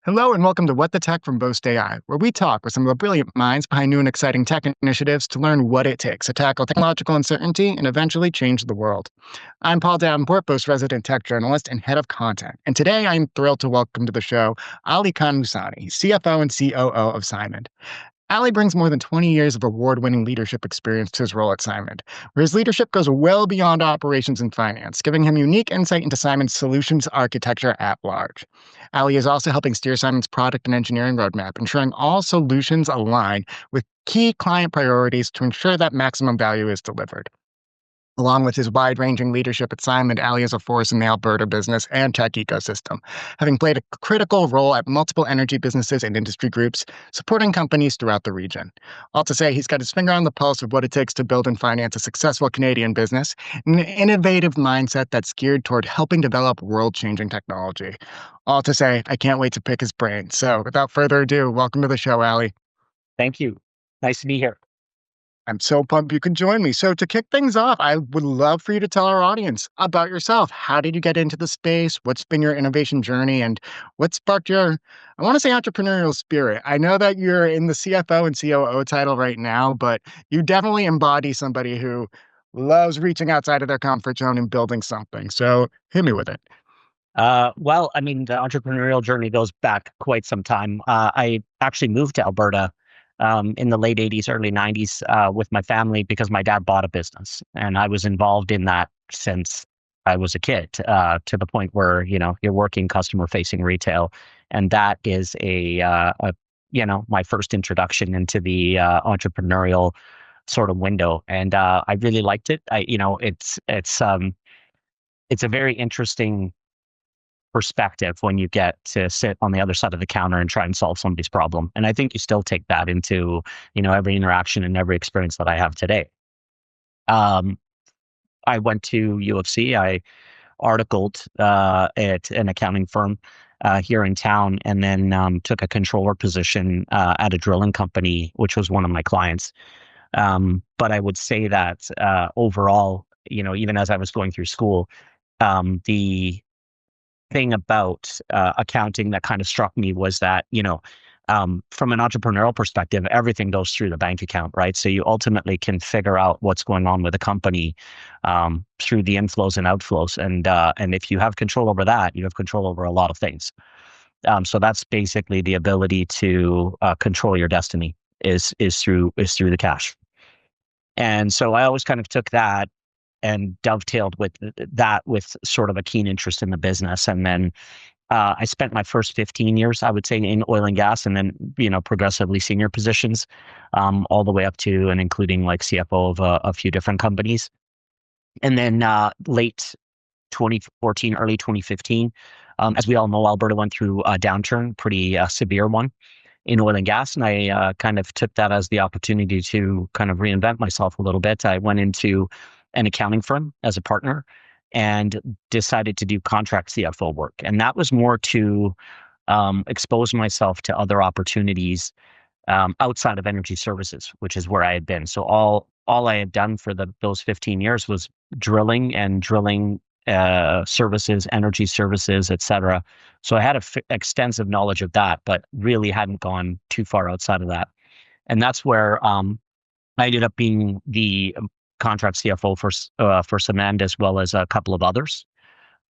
Hello and welcome to What the Tech from Boast AI, where we talk with some of the brilliant minds behind new and exciting tech initiatives to learn what it takes to tackle technological uncertainty and eventually change the world. I'm Paul Davenport, Boast resident tech journalist and head of content. And today I'm thrilled to welcome to the show Ali Kani, CFO and COO of Symend. Ali brings more than 20 years of award-winning leadership experience to his role at Symend, where his leadership goes well beyond operations and finance, giving him unique insight into Symend's solutions architecture at large. Ali is also helping steer Symend's product and engineering roadmap, ensuring all solutions align with key client priorities to ensure that maximum value is delivered. Along with his wide-ranging leadership at Symend, Ali is a force in the Alberta business and tech ecosystem, having played a critical role at multiple energy businesses and industry groups, supporting companies throughout the region. All to say, he's got his finger on the pulse of what it takes to build and finance a successful Canadian business, and an innovative mindset that's geared toward helping develop world-changing technology. All to say, I can't wait to pick his brain. So, without further ado, welcome to the show, Ali. Thank you. Nice to be here. I'm so pumped you could join me. So, to kick things off, I would love for you to tell our audience about yourself. How did you get into the space? What's been your innovation journey? And what sparked your, I want to say, entrepreneurial spirit? I know that you're in the CFO and COO title right now, but you definitely embody somebody who loves reaching outside of their comfort zone and building something. So, hit me with it. The entrepreneurial journey goes back quite some time. I actually moved to Alberta in the late 80s, early 90s with my family because my dad bought a business. And I was involved in that since I was a kid to the point where, you're working customer facing retail. And that is my first introduction into the entrepreneurial sort of window. And I really liked it. It's a very interesting perspective when you get to sit on the other side of the counter and try and solve somebody's problem. And I think you still take that into, every interaction and every experience that I have today. I went to U of C. I articled at an accounting firm here in town, and then took a controller position at a drilling company, which was one of my clients. But I would say that overall, even as I was going through school, the thing about accounting that kind of struck me was that, from an entrepreneurial perspective, everything goes through the bank account, right? So you ultimately can figure out what's going on with a company through the inflows and outflows. And if you have control over that, you have control over a lot of things. So that's basically the ability to control your destiny is through the cash. And so I always kind of took that and dovetailed with that with sort of a keen interest in the business. And then I spent my first 15 years, I would say, in oil and gas, and then, progressively senior positions, all the way up to and including like CFO of a few different companies. And then late 2014, early 2015, as we all know, Alberta went through a downturn, pretty severe one in oil and gas. And I kind of took that as the opportunity to kind of reinvent myself a little bit. I went into an accounting firm as a partner and decided to do contract CFO work. And that was more to expose myself to other opportunities outside of energy services, which is where I had been. So all I had done for those 15 years was drilling services, energy services, et cetera. So I had extensive knowledge of that, but really hadn't gone too far outside of that. And that's where I ended up being the contract CFO for Symend as well as a couple of others.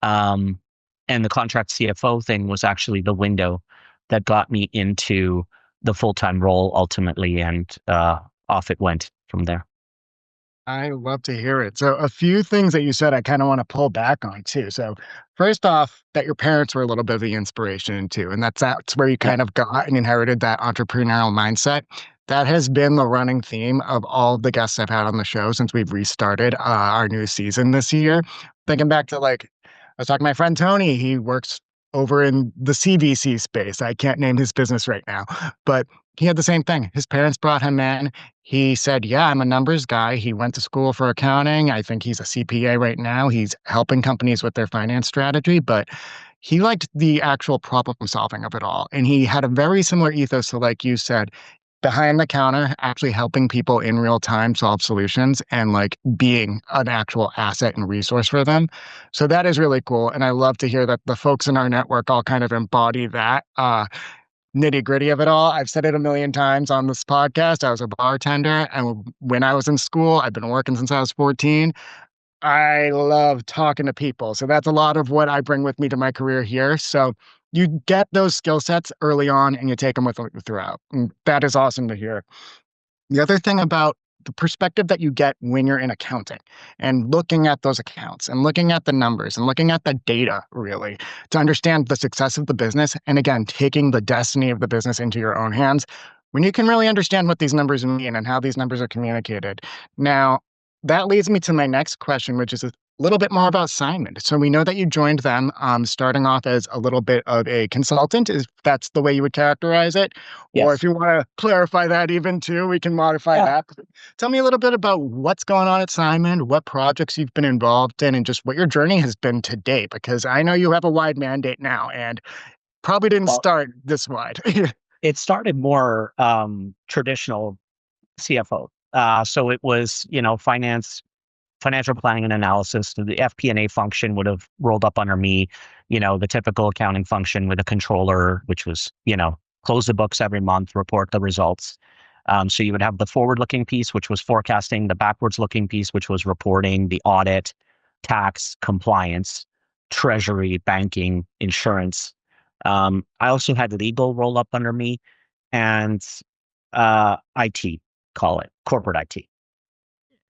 And the contract CFO thing was actually the window that got me into the full-time role ultimately, and off it went from there. I love to hear it. So, a few things that you said I kind of want to pull back on too. So, first off, that your parents were a little bit of the inspiration too, and that's where you kind of got and inherited that entrepreneurial mindset. That has been the running theme of all the guests I've had on the show since we've restarted our new season this year. Thinking back to I was talking to my friend Tony. He works over in the CVC space. I can't name his business right now, but he had the same thing. His parents brought him in. He said, yeah, I'm a numbers guy. He went to school for accounting. I think he's a CPA right now. He's helping companies with their finance strategy, but he liked the actual problem solving of it all. And he had a very similar ethos to, like you said, behind the counter, actually helping people in real time solve solutions and like being an actual asset and resource for them. So that is really cool. And I love to hear that the folks in our network all kind of embody that. Nitty gritty of it all. I've said it a million times on this podcast. I was a bartender, and when I was in school, I've been working since I was 14. I love talking to people. So that's a lot of what I bring with me to my career here. So you get those skill sets early on and you take them with you throughout. And that is awesome to hear. The other thing about the perspective that you get when you're in accounting and looking at those accounts and looking at the numbers and looking at the data really to understand the success of the business. And again, taking the destiny of the business into your own hands when you can really understand what these numbers mean and how these numbers are communicated. Now, that leads me to my next question, which is a little bit more about Symend. So we know that you joined them starting off as a little bit of a consultant, if that's the way you would characterize it. Or if Yes. you want to clarify that even too, we can modify Yeah. that. Tell me a little bit about what's going on at Symend, what projects you've been involved in, and just what your journey has been to date, because I know you have a wide mandate now and probably didn't Well, start this wide. it started more traditional CFO. So it was, financial planning and analysis. So the FP&A function would have rolled up under me, the typical accounting function with a controller, which was, close the books every month, report the results. So you would have the forward-looking piece, which was forecasting, the backwards-looking piece, which was reporting, the audit, tax, compliance, treasury, banking, insurance. I also had legal roll up under me and IT, call it corporate IT,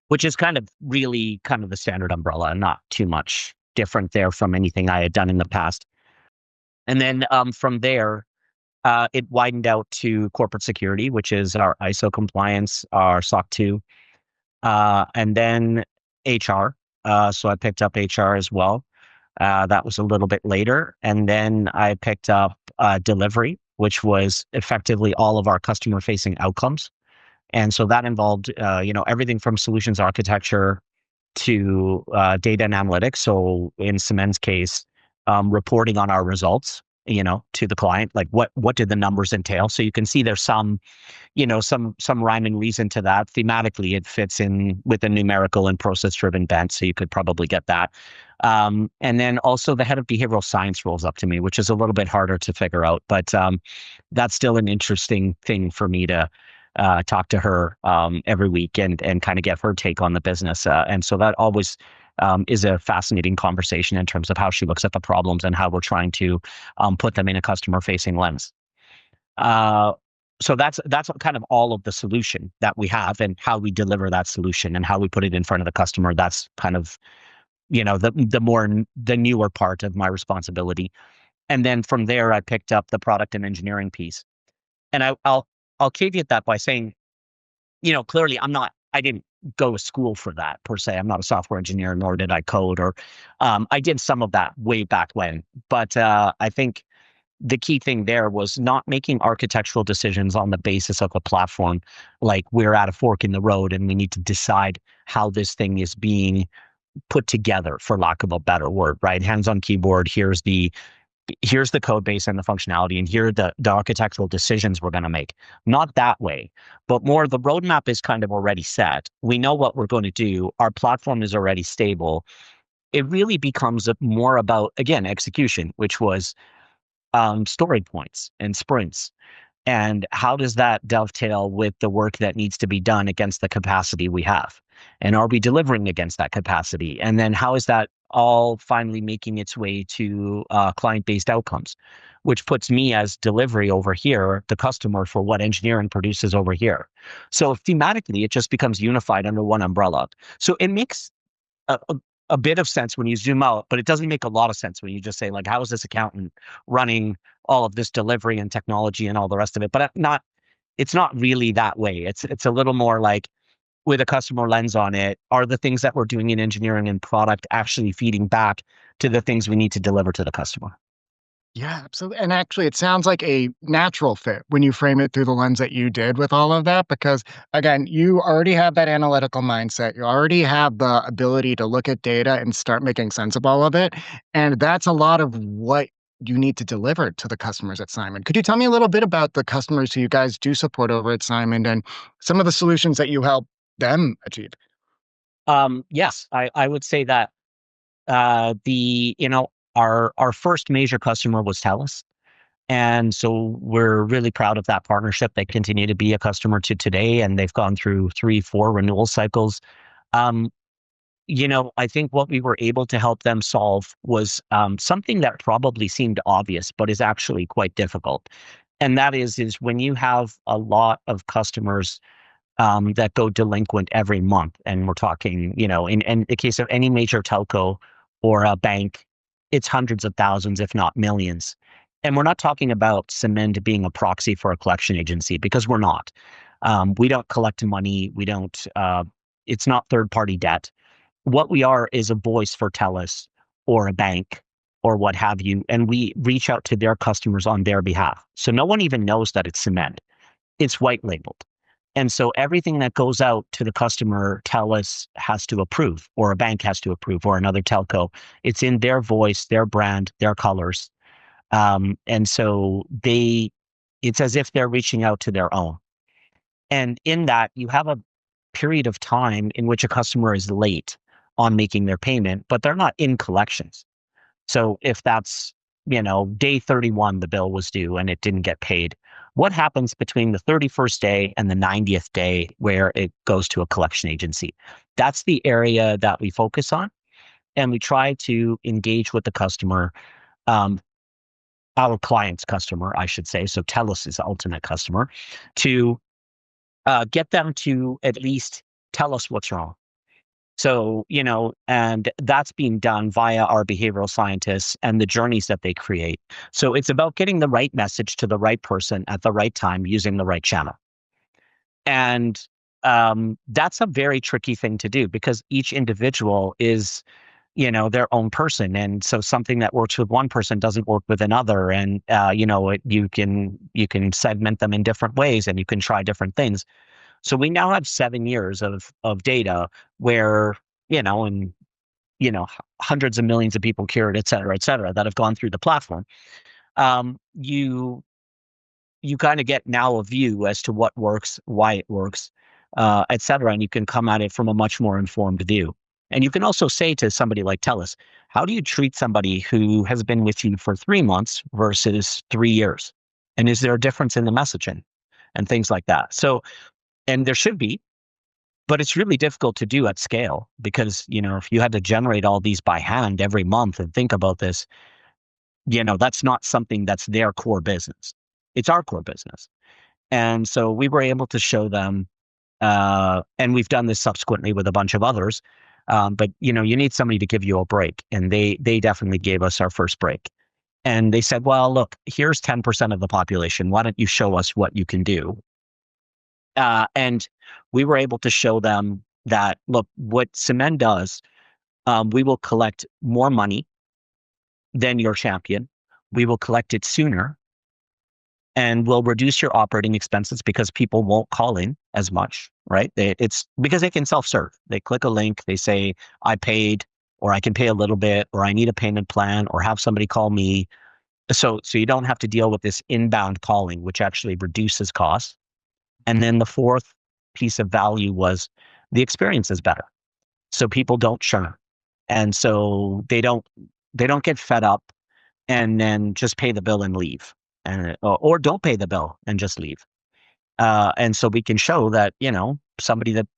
which is kind of really kind of the standard umbrella and not too much different there from anything I had done in the past. And then from there, it widened out to corporate security, which is our ISO compliance, our SOC 2, and then HR. So I picked up HR as well. That was a little bit later. And then I picked up delivery, which was effectively all of our customer facing outcomes. And so that involved, everything from solutions architecture to data and analytics. So in Symend's case, reporting on our results, to the client, like what did the numbers entail? So you can see there's some rhyme and reason to that. Thematically, it fits in with a numerical and process driven bent. So you could probably get that. And then also the head of behavioral science rolls up to me, which is a little bit harder to figure out, but that's still an interesting thing for me to talk to her every week and kind of get her take on the business. And so that always is a fascinating conversation in terms of how she looks at the problems and how we're trying to put them in a customer facing lens. So that's kind of all of the solution that we have and how we deliver that solution and how we put it in front of the customer. That's kind of, the newer part of my responsibility. And then from there, I picked up the product and engineering piece. And I'll caveat that by saying, clearly I didn't go to school for that per se. I'm not a software engineer, nor did I code, or I did some of that way back when. But I think the key thing there was not making architectural decisions on the basis of a platform. Like we're at a fork in the road and we need to decide how this thing is being put together, for lack of a better word, right? Hands on keyboard, here's the code base and the functionality, and here are the architectural decisions we're going to make. Not that way, but more the roadmap is kind of already set. We know what we're going to do. Our platform is already stable. It really becomes more about, again, execution, which was story points and sprints. And how does that dovetail with the work that needs to be done against the capacity we have? And are we delivering against that capacity? And then how is that all finally making its way to client-based outcomes, which puts me as delivery over here, the customer for what engineering produces over here. So thematically, it just becomes unified under one umbrella. So it makes a bit of sense when you zoom out, but it doesn't make a lot of sense when you just say, like, how is this accountant running all of this delivery and technology and all the rest of it? But it's not really that way. It's a little more like, with a customer lens on it, are the things that we're doing in engineering and product actually feeding back to the things we need to deliver to the customer? Yeah, absolutely. And actually, it sounds like a natural fit when you frame it through the lens that you did with all of that, because again, you already have that analytical mindset. You already have the ability to look at data and start making sense of all of it. And that's a lot of what you need to deliver to the customers at Symend. Could you tell me a little bit about the customers who you guys do support over at Symend and some of the solutions that you help them achieve? Yes, I would say that the our first major customer was TELUS. And so we're really proud of that partnership. They continue to be a customer to today, and they've gone through 3, 4 renewal cycles. Um, I think what we were able to help them solve was something that probably seemed obvious, but is actually quite difficult. And that is when you have a lot of customers that go delinquent every month. And we're talking, in the case of any major telco or a bank, it's hundreds of thousands, if not millions. And we're not talking about Symend being a proxy for a collection agency because we're not. We don't collect money. We don't. It's not third party debt. What we are is a voice for TELUS or a bank or what have you, and we reach out to their customers on their behalf. So no one even knows that it's Symend. It's white labeled. And so everything that goes out to the customer, TELUS has to approve, or a bank has to approve, or another telco. It's in their voice, their brand, their colors. And so it's as if they're reaching out to their own. And in that, you have a period of time in which a customer is late on making their payment, but they're not in collections. So if that's, day 31, the bill was due and it didn't get paid, what happens between the 31st day and the 90th day where it goes to a collection agency? That's the area that we focus on. And we try to engage with the customer, um, our client's customer, I should say. So TELUS is the ultimate customer, to get them to at least tell us what's wrong. So, and that's being done via our behavioral scientists and the journeys that they create. So it's about getting the right message to the right person at the right time using the right channel. And that's a very tricky thing to do because each individual is, their own person. And so something that works with one person doesn't work with another. And, you can segment them in different ways and you can try different things. So we now have 7 years of data where, and hundreds of millions of people cured, et cetera, that have gone through the platform. You kind of get now a view as to what works, why it works, et cetera, and you can come at it from a much more informed view. And you can also say to somebody like TELUS, how do you treat somebody who has been with you for 3 months versus 3 years? And is there a difference in the messaging and things like that? So, and there should be, but it's really difficult to do at scale because, if you had to generate all these by hand every month and think about this, that's not something that's their core business. It's our core business. And so we were able to show them, and we've done this subsequently with a bunch of others. But you need somebody to give you a break. And they definitely gave us our first break. And they said, well, look, here's 10% of the population. Why don't you show us what you can do? And we were able to show them that, look, what Symend does, we will collect more money than your champion. We will collect it sooner and we'll reduce your operating expenses because people won't call in as much, right? It's because they can self-serve. They click a link, they say, I paid, or I can pay a little bit, or I need a payment plan, or have somebody call me. So you don't have to deal with this inbound calling, which actually reduces costs. And then the fourth piece of value was the experience is better. So people don't churn. And so they don't get fed up and then just pay the bill and leave. Or don't pay the bill and just leave. And so we can show that, somebody that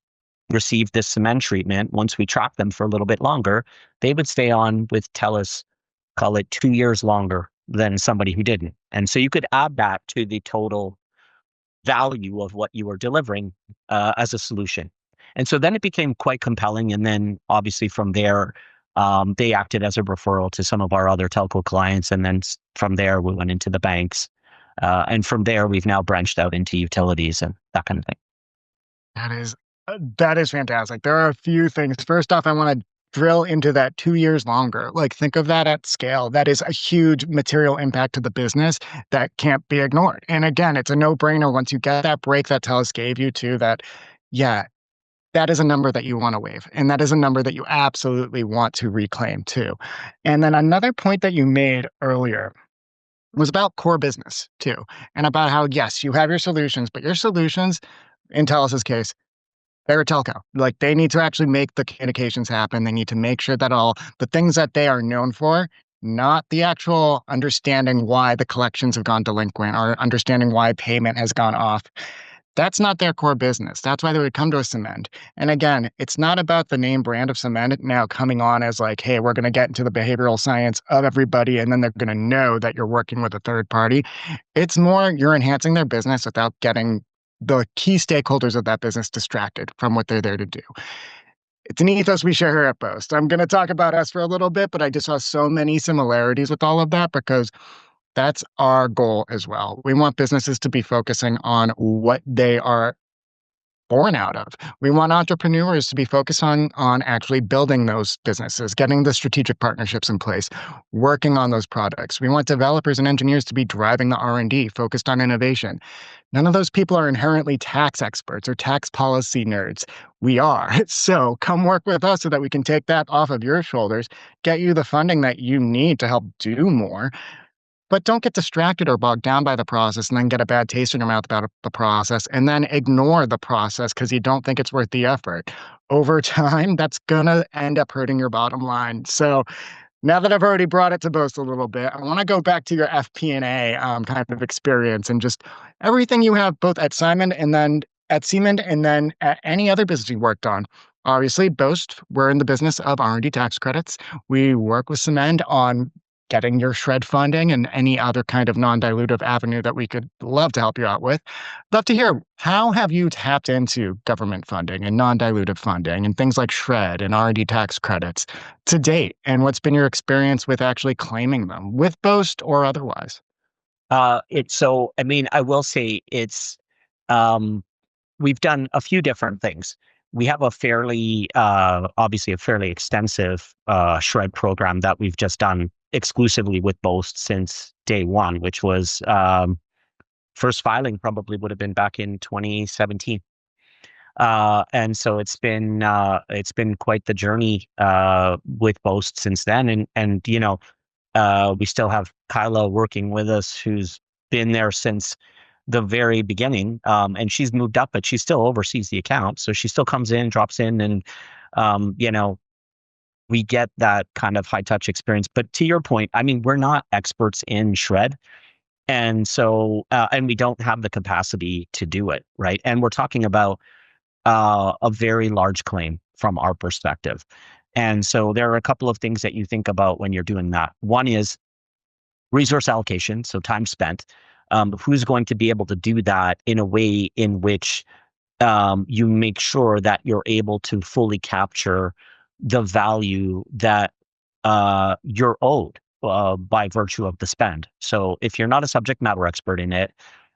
received this Symend treatment, once we track them for a little bit longer, they would stay on with TELUS, call it 2 years longer than somebody who didn't. And so you could add that to the total value of what you were delivering as a solution. And so then it became quite compelling. And then obviously from there, they acted as a referral to some of our other telco clients. And then from there, we went into the banks. And from there, we've now branched out into utilities and that kind of thing. That is fantastic. There are a few things. First off, I want to drill into that 2 years longer. Like, think of that at scale. That is a huge material impact to the business that can't be ignored. And again, it's a no-brainer once you get that break that TELUS gave you too, that, yeah, that is a number that you want to waive. And that is a number that you absolutely want to reclaim too. And then another point that you made earlier It was about core business too, and about how, yes, you have your solutions, but your solutions, in Telus' case, they're a telco. Like they need to actually make the communications happen. They need to make sure that all the things that they are known for, not the actual understanding why the collections have gone delinquent or understanding why payment has gone off. That's not their core business. That's why they would come to a Symend. And again, it's not about the name brand of Symend now coming on as like, hey, we're going to get into the behavioral science of everybody, and then they're going to know that you're working with a third party. It's more you're enhancing their business without getting the key stakeholders of that business distracted from what they're there to do. It's an ethos we share here at Boast. I'm going to talk about us for a little bit, but I just saw so many similarities with all of that because that's our goal as well. We want businesses to be focusing on what they are born out of. We want entrepreneurs to be focused on actually building those businesses, getting the strategic partnerships in place, working on those products. We want developers and engineers to be driving the R&D, focused on innovation. None of those people are inherently tax experts or tax policy nerds. We are. So come work with us so that we can take that off of your shoulders, get you the funding that you need to help do more, but don't get distracted or bogged down by the process and then get a bad taste in your mouth about the process and then ignore the process because you don't think it's worth the effort. Over time, that's going to end up hurting your bottom line. So now that I've already brought it to Boast a little bit, I want to go back to your FP&A kind of experience and just everything you have both at Simon and then at Symend and then at any other business you worked on. Obviously, Boast, we're in the business of R&D tax credits. We work with Symend on getting your shred funding and any other kind of non-dilutive avenue that we could love to help you out with. Love to hear, how have you tapped into government funding and non-dilutive funding and things like shred and R&D tax credits to date? And what's been your experience with actually claiming them with Boast or otherwise? I mean, I will say um, we've done a few different things. We have a obviously a fairly extensive shred program that we've just done exclusively with Boast since day one, which was first filing probably would have been back in 2017. And so it's been quite the journey with Boast since then. And we still have Kyla working with us, who's been there since the very beginning. And she's moved up, but she still oversees the account. So she still comes in, drops in, and we get that kind of high touch experience. But to your point, I mean, we're not experts in shred. And so, and we don't have the capacity to do it, right? And we're talking about a very large claim from our perspective. And so there are a couple of things that you think about when you're doing that. One is resource allocation, so time spent. Who's going to be able to do that in a way in which you make sure that you're able to fully capture the value that you're owed by virtue of the spend. So if you're not a subject matter expert in it,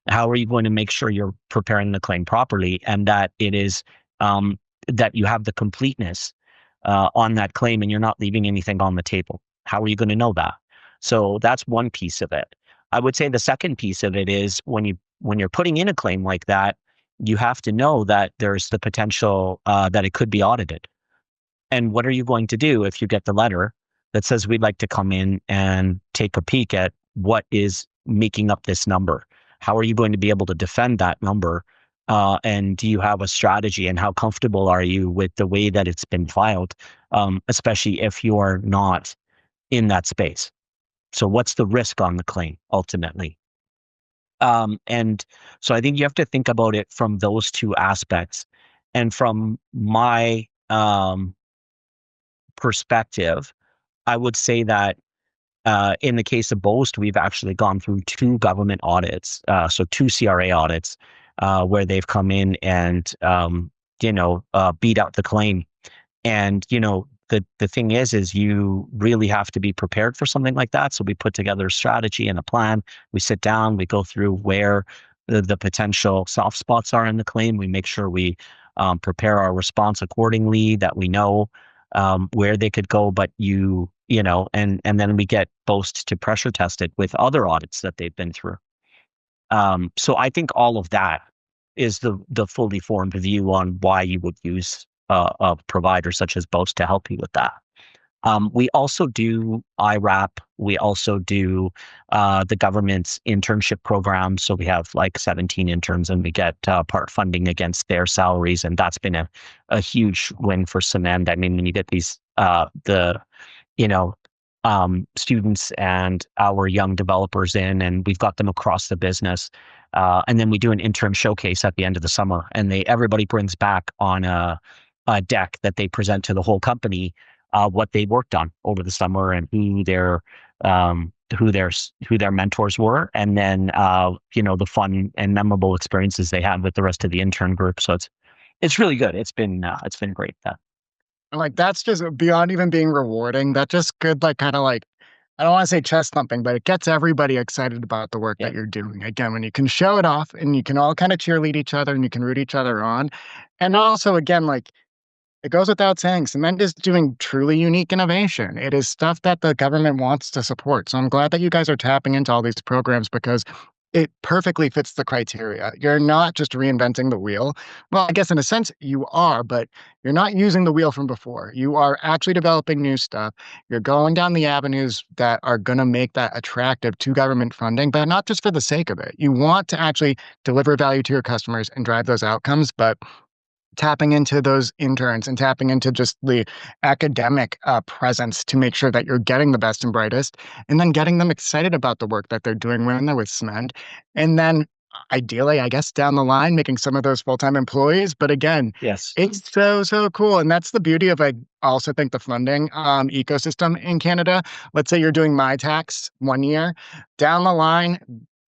how are you going to make sure you're preparing the claim properly and that it is that you have the completeness on that claim and you're not leaving anything on the table? How are you going to know that? So that's one piece of it. I would say the second piece of it is when you're putting in a claim like that, you have to know that there's the potential that it could be audited. And what are you going to do if you get the letter that says we'd like to come in and take a peek at what is making up this number? How are you going to be able to defend that number? And do you have a strategy, and how comfortable are you with the way that it's been filed, especially if you are not in that space? So what's the risk on the claim ultimately? And so I think you have to think about it from those two aspects. And from my perspective, I would say that in the case of Boast, we've actually gone through two government audits, so two CRA audits, where they've come in and beat out the claim. And the thing is you really have to be prepared for something like that. So we put together a strategy and a plan. We sit down, we go through where the potential soft spots are in the claim. We make sure we prepare our response accordingly, that we know where they could go, but and then we get Boast to pressure test it with other audits that they've been through. So I think all of that is the fully formed view on why you would use a provider such as Boast to help you with that. We also do IRAP. We also do the government's internship program. So we have like 17 interns and we get part funding against their salaries. And that's been a huge win for Symend. I mean, when you get these, you know, students and our young developers in, and we've got them across the business. And then we do an intern showcase at the end of the summer, and everybody brings back on a deck that they present to the whole company what they worked on over the summer and who their mentors were, and then the fun and memorable experiences they had with the rest of the intern group. So it's really good. It's been great. And, like, that's just beyond even being rewarding. That's just good, like, kind of like, I don't want to say chest thumping, but it gets everybody excited about the work that Yep. you're doing. Again, when you can show it off and you can all kind of cheerlead each other and you can root each other on. And also, again, like, it goes without saying, Cement is doing truly unique innovation. It is stuff that the government wants to support. So I'm glad that you guys are tapping into all these programs because it perfectly fits the criteria. You're not just reinventing the wheel. Well, I guess in a sense you are, but you're not using the wheel from before. You are actually developing new stuff. You're going down the avenues that are going to make that attractive to government funding, but not just for the sake of it. You want to actually deliver value to your customers and drive those outcomes, but tapping into those interns and tapping into just the academic presence to make sure that you're getting the best and brightest, and then getting them excited about the work that they're doing when they're with Smend. And then ideally, I guess down the line, making some of those full-time employees. But again, Yes. it's so, so cool. And that's the beauty of, I also think, the funding ecosystem in Canada. Let's say you're doing my tax one year, down the line,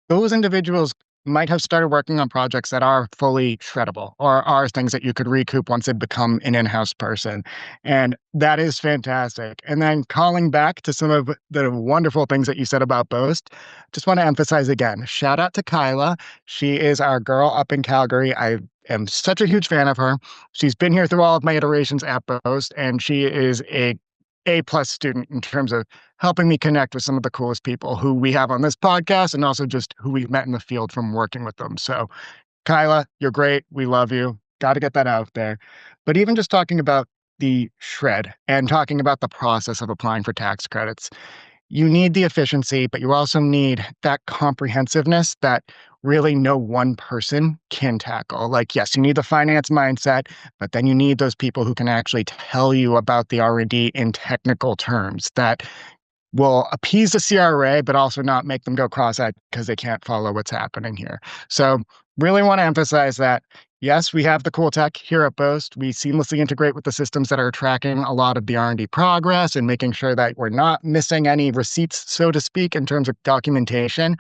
those individuals might have started working on projects that are fully shreddable or are things that you could recoup once they become an in-house person. And that is fantastic. And then calling back to some of the wonderful things that you said about Boast, just want to emphasize again, shout out to Kyla. She is our girl up in Calgary. I am such a huge fan of her. She's been here through all of my iterations at Boast, and she is A+ student in terms of helping me connect with some of the coolest people who we have on this podcast and also just who we've met in the field from working with them. So, Kyla, you're great. We love you. Got to get that out there. But even just talking about the shred and talking about the process of applying for tax credits, you need the efficiency, but you also need that comprehensiveness that really no one person can tackle. Like, yes, you need the finance mindset, but then you need those people who can actually tell you about the R&D in technical terms that will appease the CRA, but also not make them go cross-eyed because they can't follow what's happening here. So really want to emphasize that, yes, we have the cool tech here at Boast. We seamlessly integrate with the systems that are tracking a lot of the R&D progress and making sure that we're not missing any receipts, so to speak, in terms of documentation.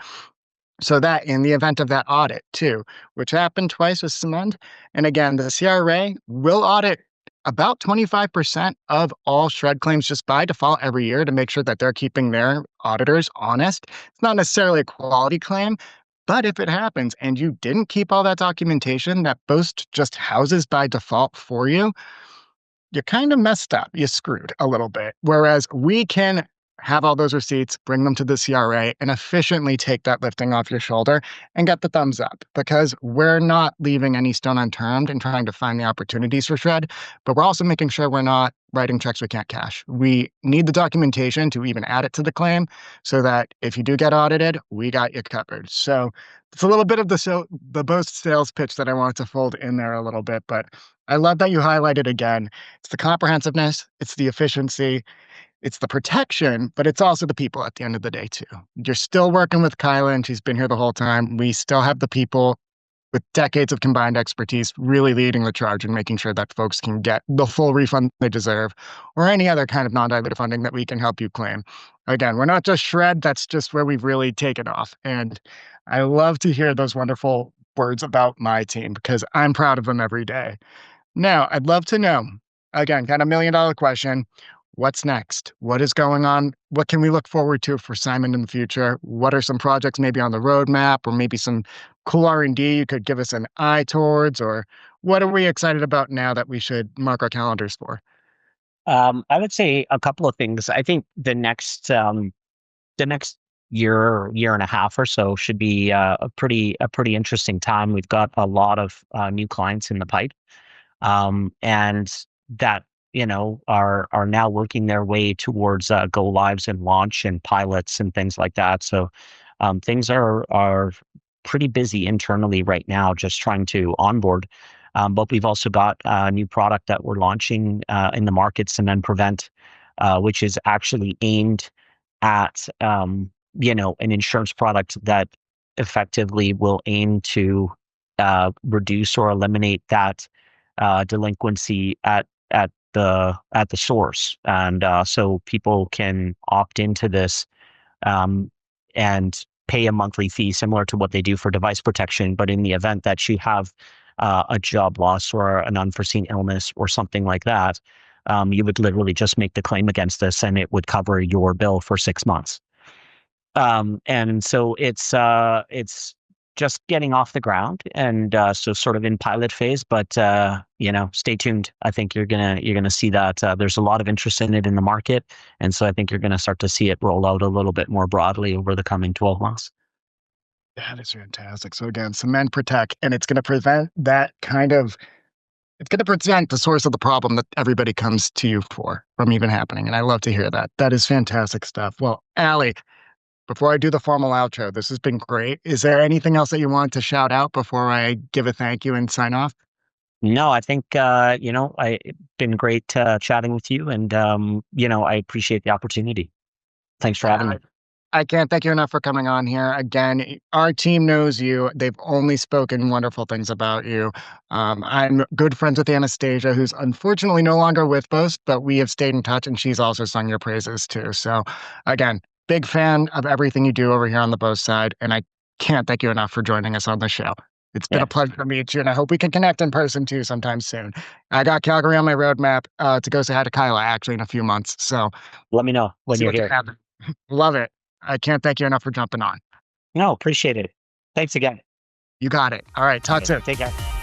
So that in the event of that audit too, which happened twice with Symend, and again, the CRA will audit about 25% of all shred claims just by default every year to make sure that they're keeping their auditors honest. It's not necessarily a quality claim, but if it happens and you didn't keep all that documentation that Boast just houses by default for you, you kind of messed up. You screwed a little bit. Whereas we can have all those receipts, bring them to the CRA, and efficiently take that lifting off your shoulder and get the thumbs up because we're not leaving any stone unturned and trying to find the opportunities for shred, but we're also making sure we're not writing checks we can't cash. We need the documentation to even add it to the claim so that if you do get audited, we got you covered. So it's a little bit of the Boast sales pitch that I wanted to fold in there a little bit, but I love that you highlighted again. It's the comprehensiveness, it's the efficiency, it's the protection, but it's also the people at the end of the day too. You're still working with Kyla and she's been here the whole time. We still have the people with decades of combined expertise really leading the charge and making sure that folks can get the full refund they deserve or any other kind of non-dilutive funding that we can help you claim. Again, we're not just shred, that's just where we've really taken off. And I love to hear those wonderful words about my team because I'm proud of them every day. Now, I'd love to know, again, kind of $1 million question. What's next? What is going on? What can we look forward to for Symend in the future? What are some projects maybe on the roadmap or maybe some cool R&D you could give us an eye towards? Or what are we excited about now that we should mark our calendars for? I would say a couple of things. I think the next year and a half or so should be a pretty interesting time. We've got a lot of new clients in the pipe, and that are now working their way towards go lives and launch and pilots and things like that. So things are pretty busy internally right now, just trying to onboard. But we've also got a new product that we're launching in the market, Symend Prevent, which is actually aimed at an insurance product that effectively will aim to reduce or eliminate that delinquency at the source, and so people can opt into this and pay a monthly fee similar to what they do for device protection. But in the event that you have a job loss or an unforeseen illness or something like that, you would literally just make the claim against this, and it would cover your bill for 6 months. And so it's just getting off the ground, and so sort of in pilot phase. But stay tuned. I think you're gonna see that there's a lot of interest in it in the market, and so I think you're gonna start to see it roll out a little bit more broadly over the coming 12 months. That is fantastic. So again, Cement Protect, and it's going to prevent that kind of. It's going to prevent the source of the problem that everybody comes to you for from even happening. And I love to hear that. That is fantastic stuff. Well, Ali, before I do the formal outro, this has been great. Is there anything else that you want to shout out before I give a thank you and sign off? No, I think it's been great chatting with you, and I appreciate the opportunity. Thanks for having me. I can't thank you enough for coming on here. Again, our team knows you. They've only spoken wonderful things about you. I'm good friends with Anastasia, who's unfortunately no longer with Boast, but we have stayed in touch, and she's also sung your praises too. So, again, big fan of everything you do over here on the Boast side, and I can't thank you enough for joining us on the show. It's been Yeah, a pleasure to meet you, and I hope we can connect in person too sometime soon. I got Calgary on my roadmap to go say hi to Kyla actually in a few months. So, let me know when see you're what can here. happen. Love it. I can't thank you enough for jumping on. No, appreciate it. Thanks again. You got it. All right. Talk Okay, soon. take care.